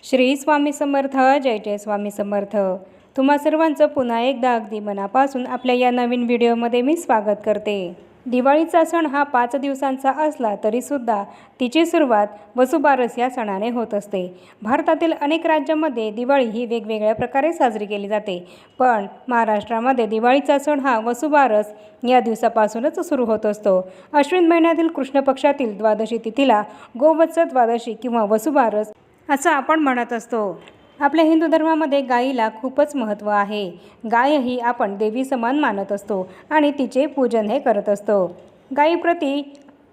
श्री स्वामी समर्थ. जय जय स्वामी समर्थ. तुम्हा सर्वांचं पुन्हा एकदा अगदी मनापासून आपल्या या नवीन व्हिडिओमध्ये मी स्वागत करते. दिवाळीचा सण हा 5 दिवसांचा असला तरीसुद्धा तिची सुरुवात वसुबारस या सणाने होत असते. भारतातील अनेक राज्यांमध्ये दिवाळी ही वेगवेगळ्या प्रकारे साजरी केली जाते, पण महाराष्ट्रामध्ये दिवाळीचा सण हा वसुबारस या दिवसापासूनच सुरू होत असतो. अश्विन महिन्यातील कृष्ण पक्षातील द्वादशी तिथीला गोवत्स द्वादशी किंवा वसुबारस असं आपण म्हणत असतो. आपल्या हिंदू धर्मामध्ये गायीला खूपच महत्त्व आहे. गाय ही आपण देवी समान मानत असतो आणि तिचे पूजन हे करत असतो. गायीप्रती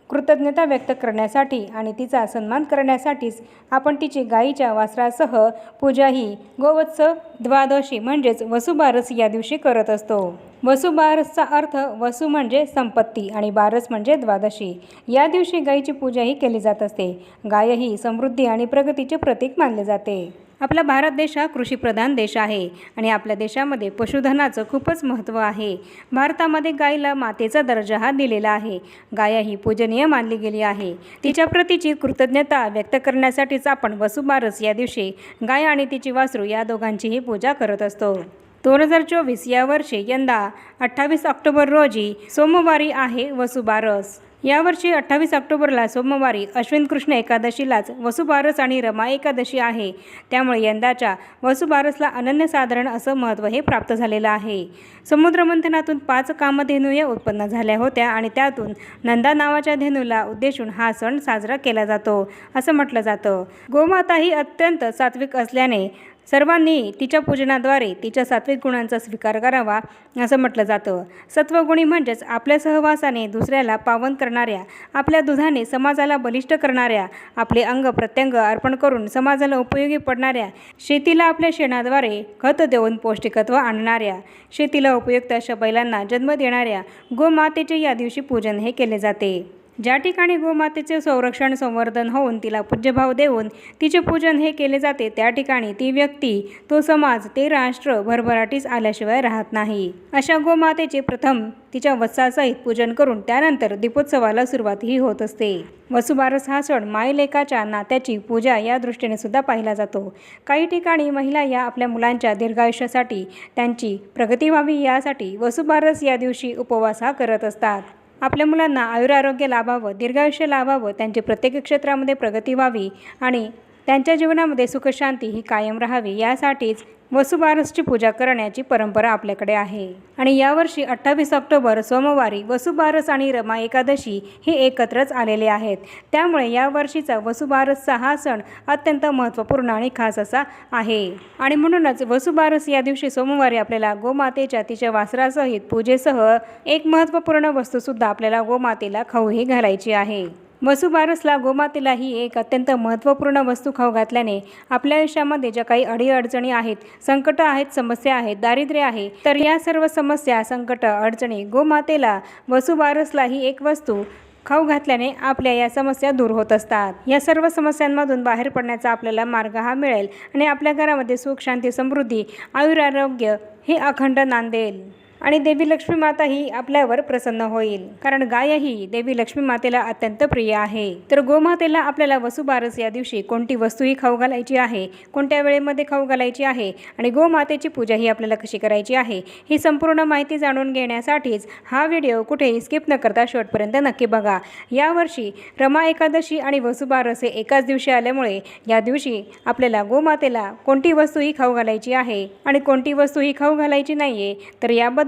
कृतज्ञता व्यक्त करण्यासाठी आणि तिचा सन्मान करण्यासाठीच आपण तिची गायीच्या वासरासह पूजा ही गोवत्स द्वादशी म्हणजेच वसुबारस या दिवशी करत असतो. वसुबारसचा अर्थ वसु म्हणजे संपत्ती आणि बारस म्हणजे द्वादशी. या दिवशी गायीची पूजा ही केली जात असते. गाय ही समृद्धी आणि प्रगतीचे प्रतीक मानले जाते. आपला भारत देश हा कृषीप्रधान देश आहे आणि आपल्या देशामध्ये पशुधनाचं खूपच महत्त्व आहे. भारतामध्ये गायीला मातेचा दर्जा हा दिलेला आहे. गाय ही पूजनीय मानली गेली आहे. तिच्या प्रतीची कृतज्ञता व्यक्त करण्यासाठीच आपण वसुबारस या दिवशी गाय आणि तिची वासरू या दोघांचीही पूजा करत असतो. 2024 या वर्षी यंदा 28 ऑक्टोबर रोजी सोमवारी आहे वसुबारस. यावर्षी 28 ऑक्टोबरला सोमवारी अश्विन कृष्ण एकादशीलाच वसुबारस आणि रमा एकादशी आहे. त्यामुळे यंदाच्या वसुबारसला अनन्यसाधारण असं महत्त्व हे प्राप्त झालेलं आहे. समुद्रमंथनातून 5 कामधेनू या उत्पन्न झाल्या होत्या आणि त्यातून नंदा नावाच्या धेनूला उद्देशून हा सण साजरा केला जातो असं म्हटलं जातं. गोमाता ही अत्यंत सात्विक असल्याने सर्वांनी तिच्या पूजनाद्वारे तिच्या सात्विक गुणांचा स्वीकार करावा असं म्हटलं जातं. सत्वगुणी म्हणजेच आपल्या सहवासाने दुसऱ्याला पावन करणाऱ्या, आपल्या दुधाने समाजाला बलिष्ठ करणाऱ्या, आपले अंग प्रत्यंग अर्पण करून समाजाला उपयोगी पडणाऱ्या, शेतीला आपल्या शेणाद्वारे खत देऊन पौष्टिकत्व आणणाऱ्या, शेतीला उपयुक्त अशा बैलांना जन्म देणाऱ्या गोमातेचे या दिवशी पूजन हे केले जाते. ज्या ठिकाणी गोमातेचे संरक्षण संवर्धन होऊन तिला पूज्यभाव देऊन तिचे पूजन हे केले जाते, त्या ठिकाणी ती व्यक्ती, तो समाज, ते राष्ट्र भरभराटीस आल्याशिवाय राहत नाही. अशा गोमातेचे प्रथम तिच्या वत्सासहित पूजन करून त्यानंतर दीपोत्सवाला सुरुवातही होत असते. वसुबारस हा सण मायलेकाच्या नात्याची पूजा या दृष्टीने सुद्धा पाहिला जातो. काही ठिकाणी महिला या आपल्या मुलांच्या दीर्घायुष्यासाठी, त्यांची प्रगती व्हावी यासाठी वसुबारस या दिवशी उपवास हा करत असतात. आपल्या मुलांना आयुरारोग्य लाभावं, दीर्घायुष्य लाभावं, त्यांची प्रत्येक क्षेत्रामध्ये प्रगती व्हावी आणि त्यांच्या जीवनामध्ये सुखशांती ही कायम राहावी यासाठीच वसुबारसची पूजा करण्याची परंपरा आपल्याकडे आहे. आणि यावर्षी 28 ऑक्टोबर सोमवारी वसुबारस आणि रमा एकादशी हे एकत्रच आलेले आहेत. त्यामुळे यावर्षीचा वसुबारसचा हा सण अत्यंत महत्त्वपूर्ण आणि खास असा आहे. आणि म्हणूनच वसुबारस या दिवशी सोमवारी आपल्याला गोमातेच्या तिच्या वासरासहित पूजेसह एक महत्त्वपूर्ण वस्तूसुद्धा आपल्याला गोमातेला खाऊही घालायची आहे. वसुबारसला गोमातेला ही एक अत्यंत महत्त्वपूर्ण वस्तू खाऊ घातल्याने आपल्या आयुष्यामध्ये ज्या काही अडीअडचणी आहेत, संकट आहेत, समस्या आहेत, दारिद्र्य आहे, तर या सर्व समस्या, संकट, अडचणी गोमातेला वसुबारसला ही एक वस्तू खाऊ घातल्याने आपल्या या समस्या दूर होत असतात. या सर्व समस्यांमधून बाहेर पडण्याचा आपल्याला मार्ग हा मिळेल आणि आपल्या घरामध्ये सुख, शांती, समृद्धी, आयुरारोग्य हे अखंड नांदेल आणि देवी लक्ष्मी माता ही आपल्यावर प्रसन्न होईल. कारण गाय ही देवी लक्ष्मी मातेला अत्यंत प्रिय आहे. तर गोमातेला आपल्याला वसुबारस या दिवशी कोणती वस्तू ही खाऊ घालायची आहे, कोणत्या वेळेमध्ये खाऊ घालायची आहे आणि गोमातेची पूजा ही आपल्याला कशी करायची आहे, ही संपूर्ण माहिती जाणून घेण्यासाठीच हा व्हिडिओ कुठेही स्किप न करता शेवटपर्यंत नक्की बघा. यावर्षी रमा एकादशी आणि वसुबारस हे एकाच दिवशी आल्यामुळे या दिवशी आपल्याला गोमातेला कोणती वस्तू ही खाऊ घालायची आहे आणि कोणती वस्तू ही खाऊ घालायची नाही आहे, तर याबद्दलच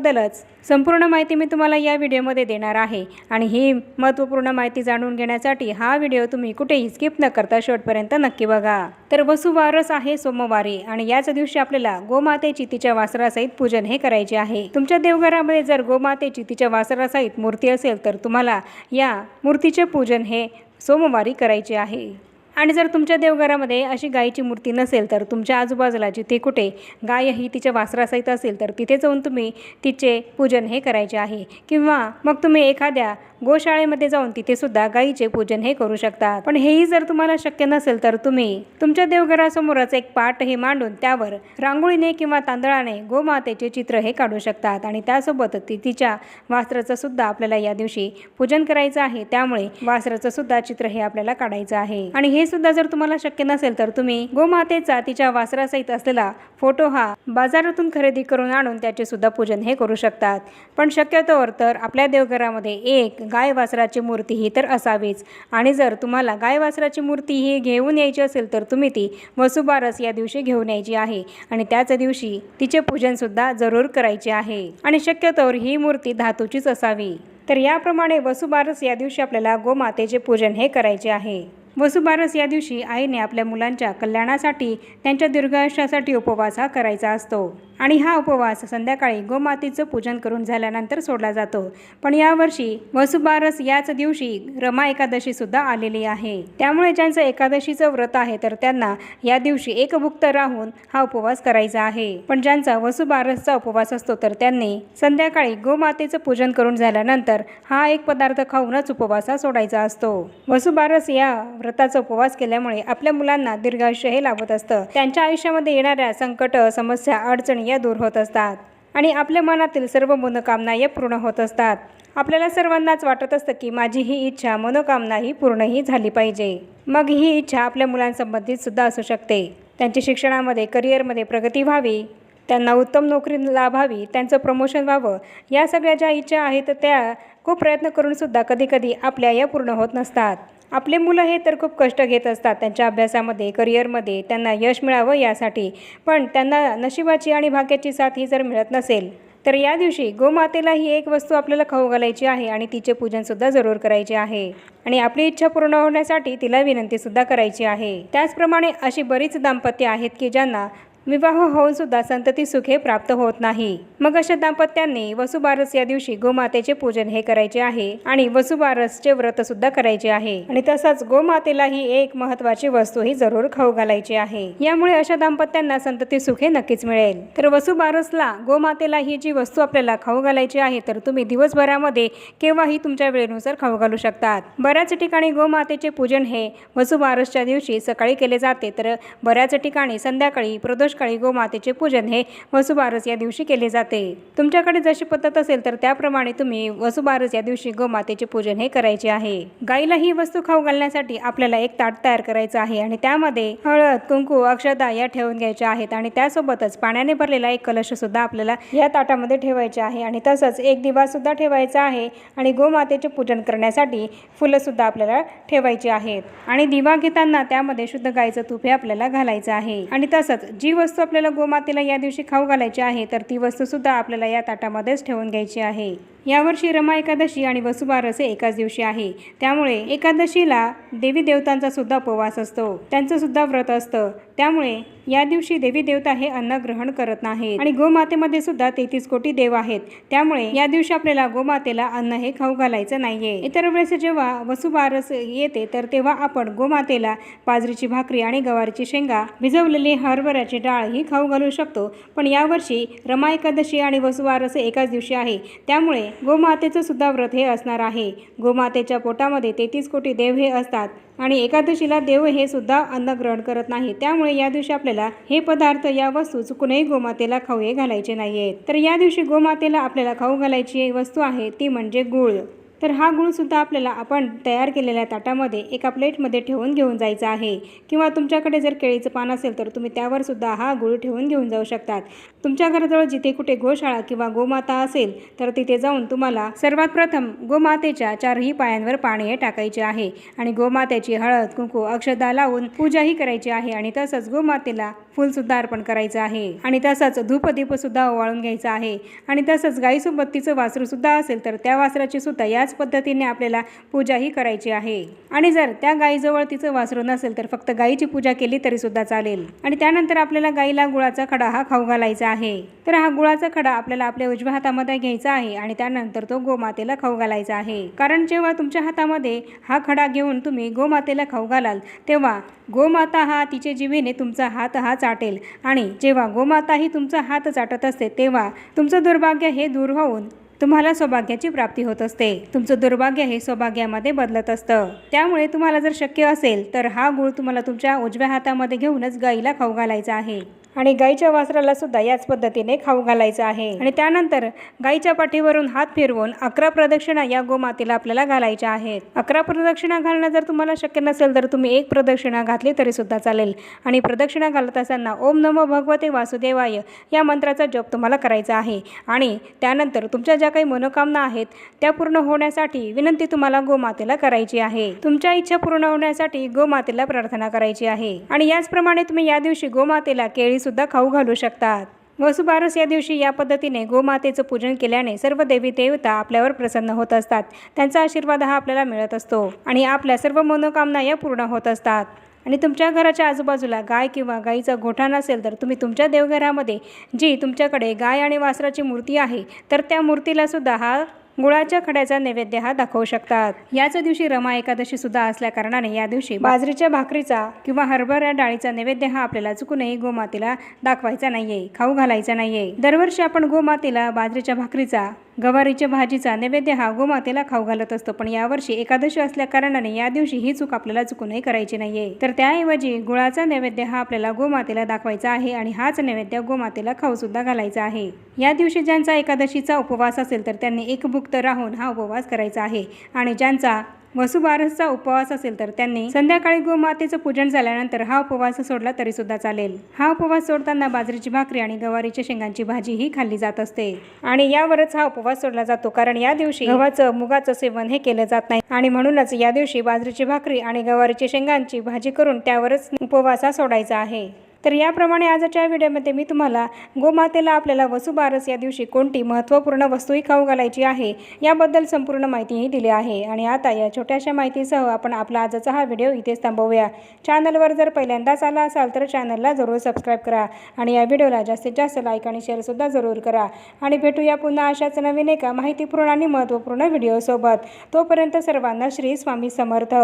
संपूर्ण माहिती मी तुम्हाला या व्हिडिओमध्ये देणार आहे. आणि ही महत्त्वपूर्ण माहिती जाणून घेण्यासाठी हा व्हिडिओ तुम्ही कुठेही स्किप न करता शेवटपर्यंत नक्की बघा. तर वसुबारस आहे सोमवारी आणि याच दिवशी आपल्याला गोमातेची तिच्या वासरासहित पूजन हे करायचे आहे. तुमच्या देवघरामध्ये जर गोमातेची तिच्या वासरासहित मूर्ती असेल तर तुम्हाला या मूर्तीचे पूजन हे सोमवारी करायचे आहे. आणि जर तुमच्या देवघरामध्ये अशी गायीची मूर्ती नसेल तर तुमच्या आजूबाजूला जिथे कुठे गाय ही तिच्या वासरासहित असेल तर तिथे जाऊन तुम्ही तिचे पूजन हे करायचे आहे. किंवा मग तुम्ही एखाद्या गोशाळेमध्ये जाऊन तिथे सुद्धा गायीचे पूजन हे करू शकता. पण हेही जर तुम्हाला शक्य नसेल तर तुम्ही तुमच्या देवघरासमोरच एक पाट हे मांडून त्यावर रांगोळीने किंवा तांदळाने गोमातेचे चित्र हे काढू शकतात आणि त्यासोबत तिच्या वासराचं सुद्धा आपल्याला या दिवशी पूजन करायचं आहे. त्यामुळे वासराचं सुद्धा चित्र हे आपल्याला काढायचं आहे. आणि हे सुद्धा जर तुम्हाला शक्य नसेल तर तुम्ही गोमातेचा तिच्या वासरासहित असलेला फोटो हा बाजारातून खरेदी करून आणून त्याचे सुद्धा पूजन हे करू शकतात। पण शक्यतोवर तर आपल्या देवघरामध्ये एक गाय वासराची मूर्ती ही तर असावीच। आणि जर तुम्हाला गाय वासराची मूर्ती ही घेऊन यायची असेल तर तुम्ही ती वसुबारस या दिवशी घेऊन यायची आहे आणि त्याच दिवशी तिचे पूजन सुद्धा जरूर करायचे आहे आणि शक्यतोवर ही मूर्ती धातूचीच असावी। तर याप्रमाणे वसुबारस या दिवशी आपल्याला गोमातेचे पूजन हे करायचे आहे। वसुबारस या दिवशी आईने आपल्या मुलांच्या कल्याणासाठी त्यांच्या दीर्घायुष्यासाठी उपवास हा करायचा असतो आणि हा उपवास संध्याकाळी गोमातेचं पूजन करून झाल्यानंतर सोडला जातो। पण यावर्षी वसुबारस याच दिवशी रमा एकादशी सुद्धा आलेली आहे, त्यामुळे ज्यांचं एकादशीचं व्रत आहे तर त्यांना या दिवशी एकभुक्त राहून हा उपवास करायचा आहे। पण ज्यांचा वसुबारसचा उपवास असतो तर त्यांनी संध्याकाळी गोमातेचं पूजन करून झाल्यानंतर हा एक पदार्थ खाऊनच उपवास सोडायचा असतो। वसुबारस या व्रताचा उपवास केल्यामुळे आपल्या मुलांना दीर्घायुष्य हे लाभत असतं, त्यांच्या आयुष्यामध्ये येणाऱ्या संकट, समस्या, अडचणी या दूर होत असतात आणि आपल्या मनातील सर्व मनोकामना या पूर्ण होत असतात। आपल्याला सर्वांनाच वाटत असतं की माझी ही इच्छा, मनोकामना ही पूर्णही झाली पाहिजे। मग ही इच्छा आपल्या मुलांसंबंधित सुद्धा असू शकते। त्यांच्या शिक्षणामध्ये, करिअरमध्ये प्रगती व्हावी, त्यांना उत्तम नोकरी लाभावी, त्यांचं प्रमोशन व्हावं, या सगळ्या ज्या इच्छा आहेत त्या खूप प्रयत्न करून सुद्धा कधीकधी आपल्या या पूर्ण होत नसतात। आपले मुलं हे तर खूप कष्ट घेत असतात त्यांच्या अभ्यासामध्ये, करिअरमध्ये, त्यांना यश मिळावं यासाठी, पण त्यांना नशिबाची आणि भाग्याची साथ ही जर मिळत नसेल तर या दिवशी गोमातेला ही एक वस्तू आपल्याला खाऊ घालायची आहे आणि तिचे पूजनसुद्धा जरूर करायचे आहे आणि आपली इच्छा पूर्ण होण्यासाठी तिला विनंतीसुद्धा करायची आहे। त्याचप्रमाणे अशी बरीच दाम्पत्य आहेत की ज्यांना विवाह होऊन सुद्धा संतती सुखे प्राप्त होत नाही। मग अशा दाम्पत्यांनी वसुबारस या दिवशी गोमातेचे पूजन हे करायचे आहे आणि वसुबारसचे व्रत सुद्धा करायचे आहे आणि तसंच गोमातेला ही एक महत्त्वाची वस्तू ही जरूर खाऊ घालायची आहे। यामुळे अशा दाम्पत्यांना संतती सुखे नक्कीच मिळेल। तर वसुबारसला गोमातेला ही जी वस्तू आपल्याला खाऊ घालायची आहे तर तुम्ही दिवसभरामध्ये केव्हाही तुमच्या वेळेनुसार खाऊ घालू शकतात। बऱ्याच ठिकाणी गोमातेचे पूजन हे वसुबारसच्या दिवशी सकाळी केले जाते, तर बऱ्याच ठिकाणी संध्याकाळी प्रदोष काळी गोमातेचे पूजन हे वसुबारस या दिवशी केले जाते। तुमच्याकडे जशी पद्धत असेल तर त्याप्रमाणे तुम्ही वसुबारस या दिवशी गोमातेचे पूजन हे करायचे आहे। गाईला ही वस्तू खाऊ घालण्यासाठी आपल्याला एक ताट तयार करायचं आहे आणि त्यामध्ये हळद, कुंकू, अक्षता या ठेवून घ्यायच्या आहेत आणि त्यासोबतच पाण्याने भरलेला एक कलश सुद्धा आपल्याला या ताटामध्ये ठेवायचे आहे आणि तसंच एक दिवा सुद्धा ठेवायचा आहे आणि गोमातेचे पूजन करण्यासाठी फुलं सुद्धा आपल्याला ठेवायची आहेत आणि दिवा घेताना त्यामध्ये शुद्ध गाईचं तूप हे आपल्याला घालायचं आहे आणि तसंच जी वस्तू आपल्याला गोमातेला या दिवशी खाऊ घालायची आहे तर ती वस्तू सुद्धा आपल्याला या ताटामध्येच ठेवून घ्यायची आहे। यावर्षी रमा एकादशी आणि वसुबारस एकाच दिवशी आहे, त्यामुळे एकादशीला देवी देवतांचा सुद्धा उपवास असतो, त्यांचं सुद्धा व्रत असतं, त्यामुळे या दिवशी देवी देवता हे अन्न ग्रहण करत नाहीत आणि गोमातेमध्ये सुद्धा 33 कोटी देव आहेत, त्यामुळे या दिवशी आपल्याला गोमातेला अन्न हे खाऊ घालायचं नाहीये। इतर वेळेस जेव्हा वसुबारस येते तर तेव्हा आपण गोमातेला बाजरीची भाकरी आणि गवारीची शेंगा, भिजवलेली हरभऱ्याची डाळ ही खाऊ घालू शकतो, पण यावर्षी रमा एकादशी आणि वसुबारस एकाच दिवशी आहे, त्यामुळे गोमातेचं सुद्धा व्रत हे असणार आहे। गोमातेच्या पोटामध्ये 33 कोटी देव हे असतात आणि एकादशीला देव हे सुद्धा अन्न ग्रहण करत नाही, त्यामुळे या दिवशी आपल्याला हे पदार्थ या वस्तू चुकूनही गोमातेला खाऊ हे घालायचे नाहीयेत। तर या दिवशी गोमातेला आपल्याला खाऊ घालायची वस्तू आहे ती म्हणजे गूळ। तर हा गूळ सुद्धा आपल्याला आपण तयार केलेल्या ताटामध्ये एका प्लेटमध्ये ठेवून घेऊन जायचा आहे किंवा तुमच्याकडे जर केळीचं पान असेल तर तुम्ही त्यावर सुद्धा हा गूळ ठेवून घेऊन जाऊ शकतात। तुमच्या घराजवळ जिथे कुठे गोशाळा किंवा गोमाता असेल तर तिथे जाऊन तुम्हाला सर्वात प्रथम गोमातेच्या 4ही पायांवर पाणी हे टाकायचे आहे आणि गोमातेची हळद, कुंकू, अक्षता लावून पूजाही करायची आहे आणि तसंच गोमातेला फूल सुद्धा अर्पण करायचं आहे आणि तसंच धूपदीप सुद्धा ओवाळून घ्यायचा आहे आणि तसंच गाईसोबत तिचं वासरू सुद्धा असेल तर त्या वासराची सुद्धा याच पद्धतीने आपल्याला पूजाही करायची आहे आणि जर त्या गाईजवळ तिचं वासरू नसेल तर फक्त गाईची पूजा केली तरी सुद्धा चालेल आणि त्यानंतर आपल्याला गाईला गुळाचा खडा हा खाऊ घालायचा आहे। तर हा गुळाचा खडा आपल्याला आपल्या उजव्या हातामध्ये घ्यायचा आहे आणि त्यानंतर तो गोमातेला खाऊ घालायचा आहे, कारण जेव्हा तुमच्या हातामध्ये हा खडा घेऊन तुम्ही गोमातेला खाऊ घालाल तेव्हा गोमाता हा तिचे जिभेने तुमचा हात हा चाटेल आणि जेव्हा गोमाता ही तुमचा हात चाटत असते तेव्हा तुमचं दुर्भाग्य हे दूर होऊन तुम्हाला सौभाग्याची प्राप्ती होत असते। तुमचं दुर्भाग्य हे सौभाग्यामध्ये बदलत असतं। त्यामुळे तुम्हाला जर शक्य असेल तर हा गुळ तुम्हाला तुमच्या उजव्या हातामध्ये घेऊनच गाईला खाऊ घालायचा आहे आणि गाईच्या वासराला सुद्धा याच पद्धतीने खाऊ घालायचं आहे। आणि त्यानंतर गाईच्या पाठीवरून हात फिरवून 11 प्रदक्षिणा या गोमातेला आपल्याला घालायच्या आहेत। 11 प्रदक्षिणा घालणं जर तुम्हाला शक्य नसेल तर तुम्ही 1 प्रदक्षिणा घातली तरी सुद्धा चालेल। आणि प्रदक्षिणा घालत असताना ओम नमो भगवते वासुदेवाय या मंत्राचा जप तुम्हाला करायचा आहे। आणि त्यानंतर तुमच्या ज्या काही मनोकामना आहेत त्या पूर्ण होण्यासाठी विनंती तुम्हाला गोमातेला करायची आहे। तुमच्या इच्छा पूर्ण होण्यासाठी गोमातेला प्रार्थना करायची आहे। आणि याचप्रमाणे तुम्ही या दिवशी गोमातेला केळी सुद्धा खाऊ घालू शकतात। वसुबारस या दिवशी या पद्धतीने गोमातेचं पूजन केल्याने सर्व देवी देवता आपल्यावर प्रसन्न होत असतात। त्यांचा आशीर्वाद हा आपल्याला मिळत असतो आणि आपल्या सर्व मनोकामना या पूर्ण होत असतात। आणि तुमच्या घराच्या आजूबाजूला गाय किंवा गाईचा गोठा नसेल तर तुम्ही तुमच्या देवघरामध्ये जी तुमच्याकडे गाय आणि वासराची मूर्ती आहे तर त्या मूर्तीला सुद्धा हा गुळाच्या खड्याचा नैवेद्य हा दाखवू शकतात। याच दिवशी रमा एकादशी सुद्धा असल्या कारणाने या दिवशी बाजरीच्या भाकरीचा किंवा हरभरा डाळीचा नैवेद्य हा आपल्याला चुकूनही गोमातेला दाखवायचा नाहीये, खाऊ घालायचा नाहीये। दरवर्षी आपण गोमातेला बाजरीच्या भाकरीचा गवारीच्या भाजीचा नैवेद्य हा गोमातेला खाऊ घालत असतो, पण यावर्षी एकादशी असल्या कारणाने या दिवशी ही चूक आपल्याला चुकूनही करायची नाहीये। तर त्याऐवजी गुळाचा नैवेद्य हा आपल्याला गोमातेला दाखवायचा आहे आणि हाच नैवेद्य गोमातेला खाऊ सुद्धा घालायचा आहे। या दिवशी ज्यांचा एकादशीचा उपवास असेल तर त्यांनी एकभुक्त राहून हा उपवास करायचा आहे आणि ज्यांचा वसुबारसचा उपवास असेल तर त्यांनी संध्याकाळी गोमातेचं पूजन झाल्यानंतर हा उपवास सोडला तरी सुद्धा चालेल। हा उपवास सोडताना बाजरीची भाकरी आणि गवारीच्या शेंगांची भाजी ही खाल्ली जात असते आणि यावरच हा उपवास सोडला जातो, कारण या दिवशी गव्हाचं मुगाचं सेवन हे केलं जात नाही आणि म्हणूनच या दिवशी बाजरीची भाकरी आणि गवारीच्या शेंगांची भाजी करून त्यावरच उपवास सोडायचा आहे। तर याप्रमाणे आजच्या व्हिडिओमध्ये मी तुम्हाला गोमातेला आपल्याला वसुबारस या दिवशी कोणती महत्त्वपूर्ण वस्तूही खाऊ घालायची आहे याबद्दल संपूर्ण माहितीही दिली आहे। आणि आता या छोट्याशा माहितीसह आपण आपला आजचा हा व्हिडिओ इथेच थांबवूया। चॅनलवर जर पहिल्यांदाच आला असाल तर चॅनलला जरूर सबस्क्राईब करा आणि या व्हिडिओला जास्तीत जास्त लाईक आणि शेअरसुद्धा जरूर करा। आणि भेटूया पुन्हा अशाच नवीन एका माहितीपूर्ण आणि महत्त्वपूर्ण व्हिडिओसोबत। तोपर्यंत सर्वांना श्री स्वामी समर्थ।